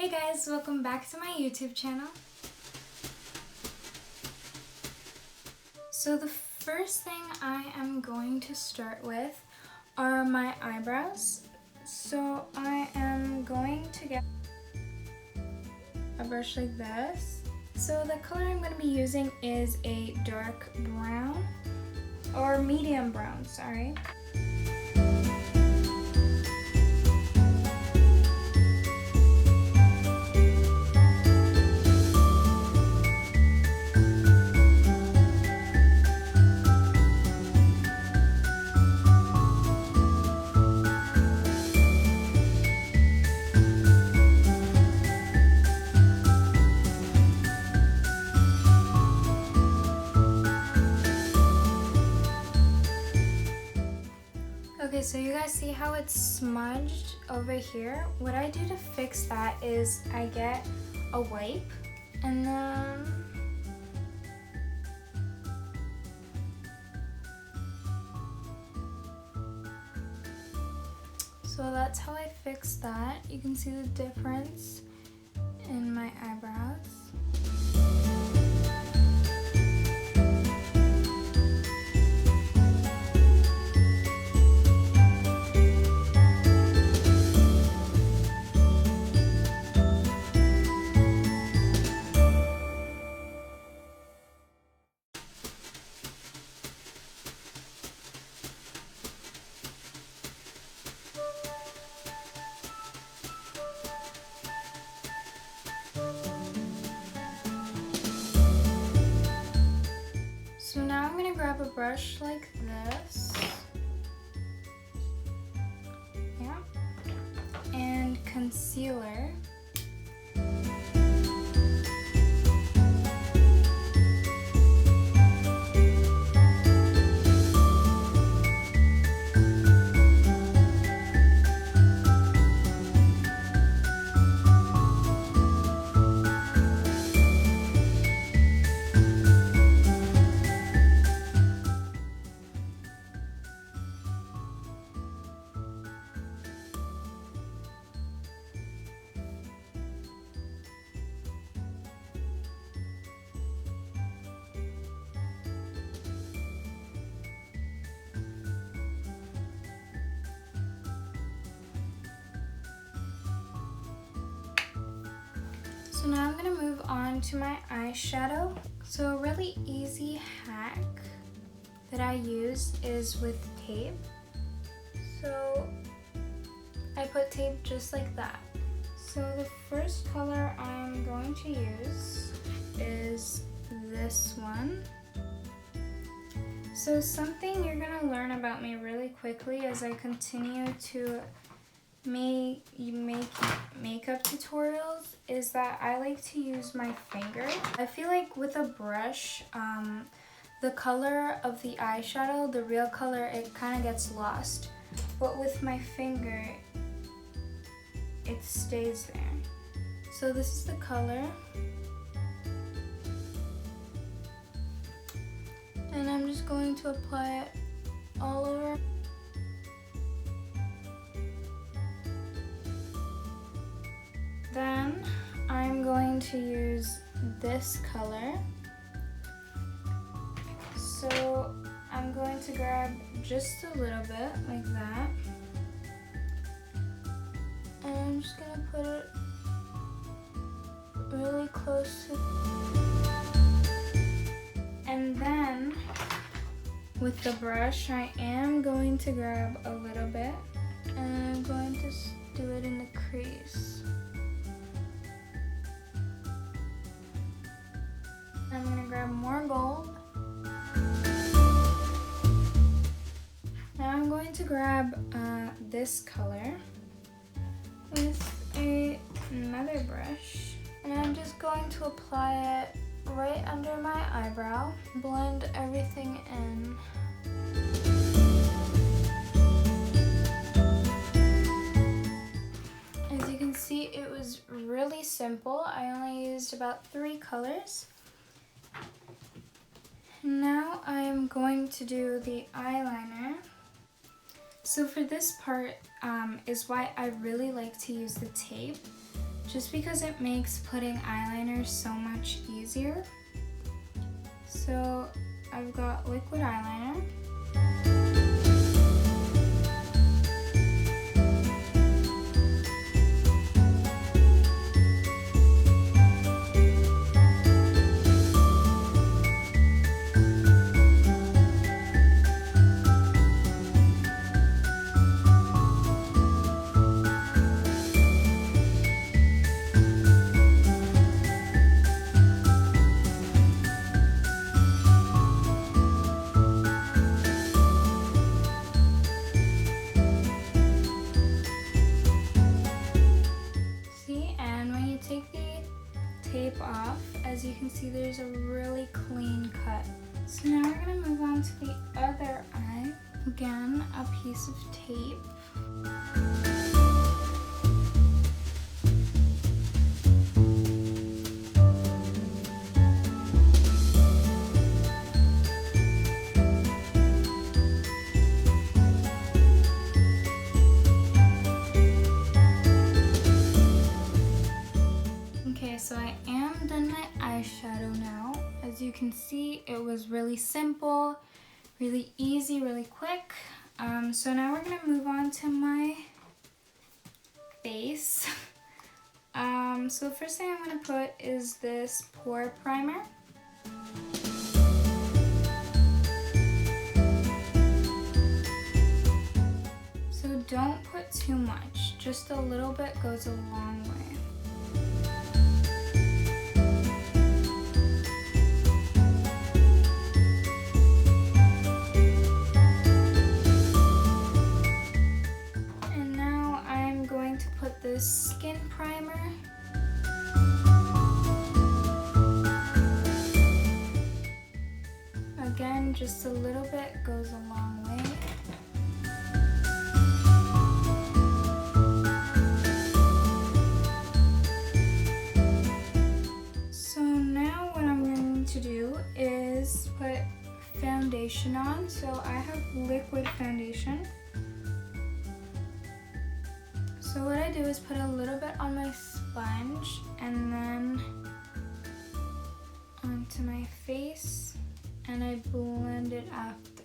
Hey guys, welcome back to my YouTube channel. So the first thing I am going to start with are my eyebrows. So I am going to get a brush like this. So the color I'm going to be using is a dark brown, or medium brown, sorry. Okay, so you guys see how it's smudged over here? What I do to fix that is I get a wipe and then so that's how I fix that. You can see the difference in my eyebrows. So now I'm going to grab a brush like this, yeah, and concealer. So now I'm going to move on to my eyeshadow. So a really easy hack that I use is with tape. So I put tape just like that. So the first color I'm going to use is this one. So something you're going to learn about me really quickly as I continue to make makeup tutorials is that I like to use my finger. I feel like with a brush, the color of the eyeshadow, the real color, it kind of gets lost. But with my finger, it stays there. So this is the color. And I'm just going to apply it all over. Then I'm going to use this color. So I'm going to grab just a little bit like that. And I'm just going to put it really close to. And then with the brush, I am going to grab a little bit and I'm going to do it in the crease. I'm going to grab more gold. Now I'm going to grab this color with another brush. And I'm just going to apply it right under my eyebrow. Blend everything in. As you can see, it was really simple. I only used about 3 colors. Now I'm going to do the eyeliner. So for this part is why I really like to use the tape. just because it makes putting eyeliner so much easier. So I've got liquid eyeliner. Tape off, as you can see there's a really clean cut. So now we're going to move on to the other eye. Again, a piece of tape. So I am done my eyeshadow now. As you can see, it was really simple, really easy, really quick. So now we're gonna move on to my face. So the first thing I'm gonna put is this pore primer. So don't put too much, just a little bit goes a long way. This skin primer. Again, just a little bit goes a long way. So now what I'm going to do is put foundation on. So I have liquid foundation. So what I do is put a little bit on my sponge and then onto my face, and I blend it after.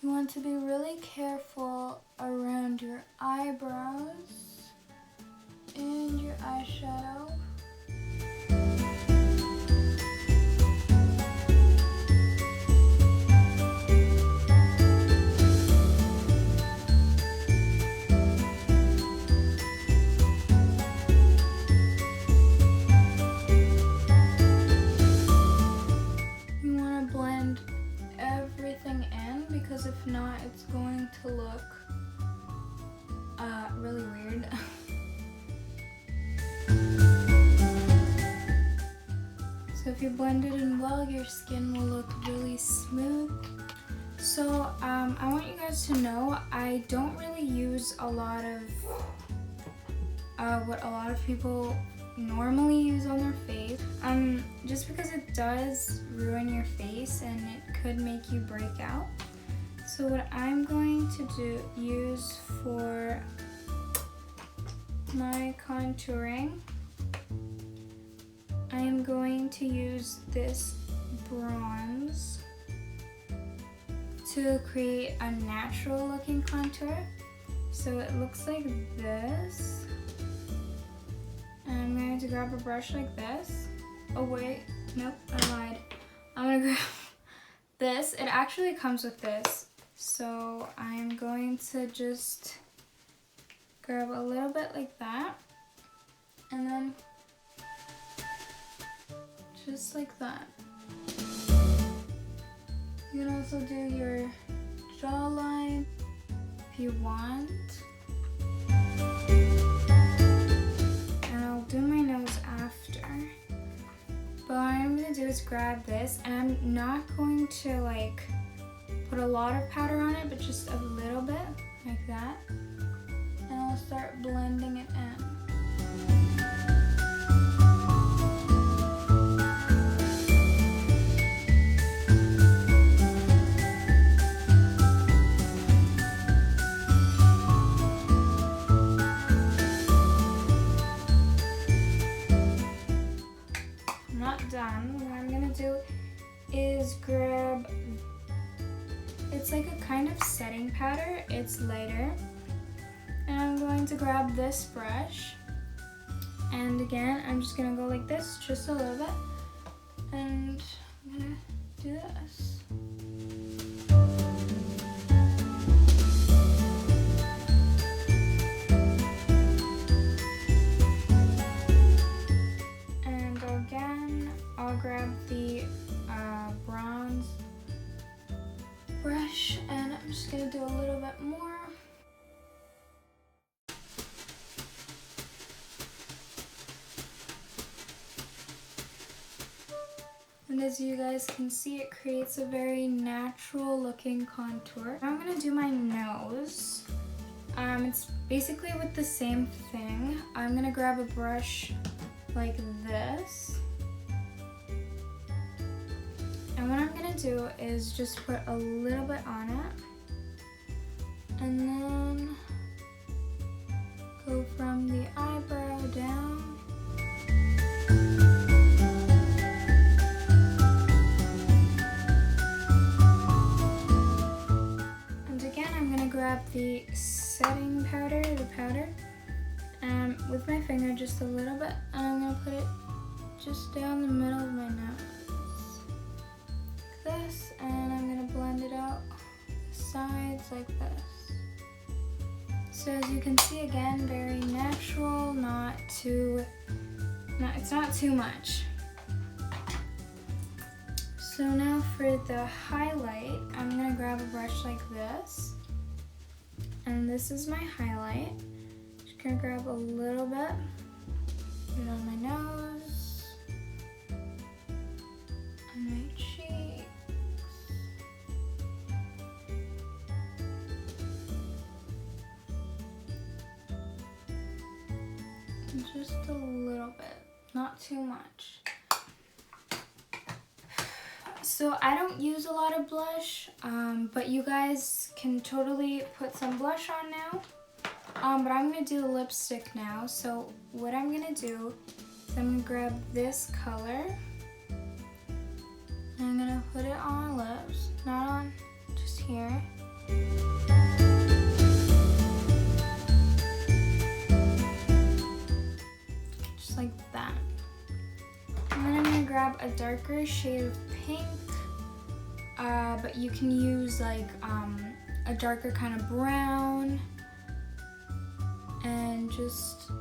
You want to be really careful around your eyebrows and your eyeshadow. You want to blend everything in, because if not, it's going to look really weird. So if you blend it in well, your skin will look really smooth. So I want you guys to know I don't really use a lot of what a lot of people normally use on their face, just because it does ruin your face and it could make you break out. So what I'm going to use for my contouring, I am going to use this bronze to create a natural looking contour. So it looks like this. And I'm going to grab a brush like this. Oh wait, nope, I lied. I'm gonna grab this. It actually comes with this. So I'm going to just grab a little bit like that. And then just like that. You can also do your jawline if you want. And I'll do my nose after. But what I'm gonna gonna do is grab this, and I'm not going to like put a lot of powder on it, but just a little bit, like that. And I'll start blending it in. Done. What I'm gonna do is grab, it's like a kind of setting powder, it's lighter, and I'm going to grab this brush, and again I'm just gonna go like this just a little bit, and I'm gonna do this. I'll grab the bronze brush, and I'm just gonna do a little bit more. And as you guys can see, it creates a very natural looking contour. Now I'm gonna do my nose. It's basically with the same thing. I'm gonna grab a brush like this. And what I'm gonna do is just put a little bit on it, and then go from the eyebrow down. And again, I'm gonna grab the setting powder, and with my finger just a little bit, and I'm gonna put it just down the middle of my nose. This, and I'm gonna blend it out the sides like this. So as you can see, again, very natural, it's not too much. So now for the highlight, I'm gonna grab a brush like this, and this is my highlight. Just gonna grab a little bit, put it on my nose, on my cheek. Just a little bit, not too much. So I don't use a lot of blush, but you guys can totally put some blush on now. But I'm gonna do the lipstick now. So what I'm gonna do is I'm gonna grab this color, and I'm gonna put it on my lips, not on, just here. Like that. And then I'm gonna grab a darker shade of pink, but you can use like a darker kind of brown, and just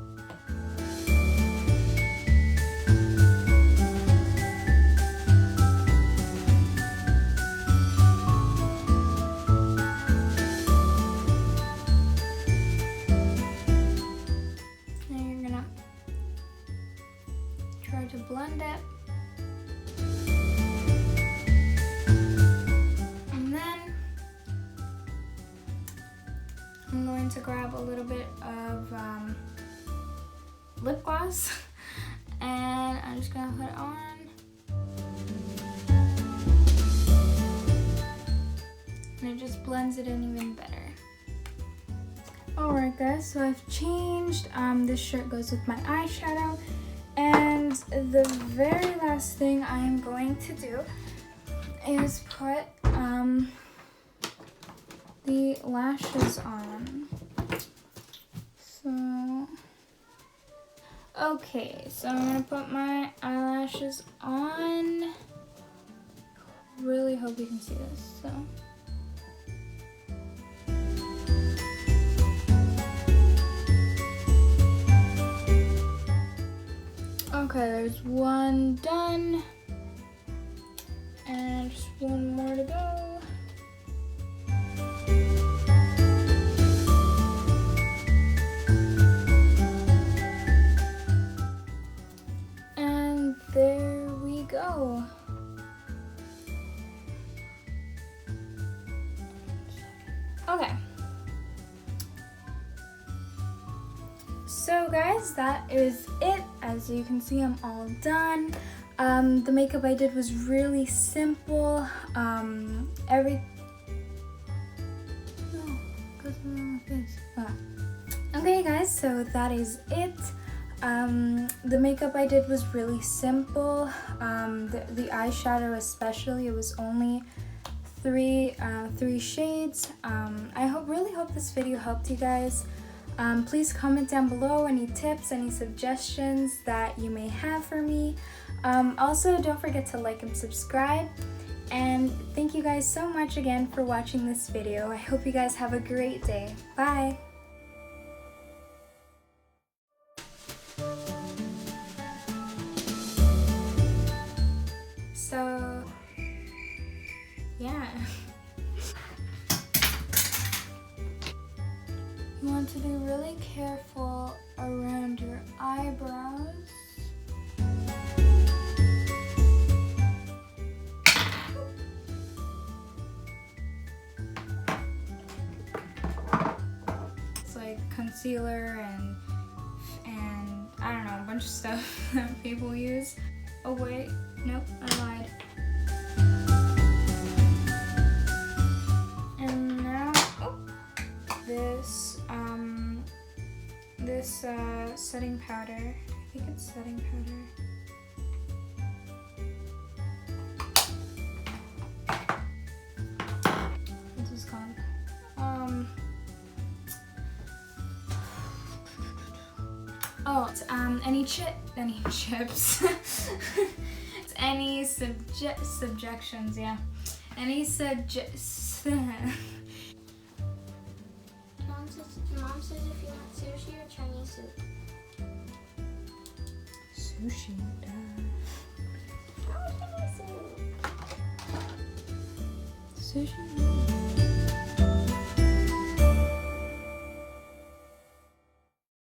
to blend it. And then I'm going to grab a little bit of lip gloss, and I'm just gonna put it on. And it just blends it in even better. Alright guys, so I've changed. This shirt goes with my eyeshadow. And the very last thing I am going to do is put the lashes on. So, okay, so I'm gonna put my eyelashes on. Really hope you can see this. So. Okay, there's one done, and just one more to go. And there we go. Okay. So guys, that is it. As you can see, I'm all done. The makeup I did was really simple. Okay guys, so that is it. The makeup I did was really simple. The eyeshadow especially, it was only three shades. I really hope this video helped you guys. Please comment down below any tips, any suggestions that you may have for me. Also, don't forget to like and subscribe. And thank you guys so much again for watching this video. I hope you guys have a great day. Bye! So, yeah. You want to be really careful around your eyebrows. It's like concealer and I don't know, a bunch of stuff that people use. Oh wait, nope, I lied. And now, this setting powder. I think it's setting powder. What's this called? It's, any chips. It's any subjections, yeah. Any Mom says if you want sushi or Chinese soup. Sushi. I want Chinese soup. Sushi.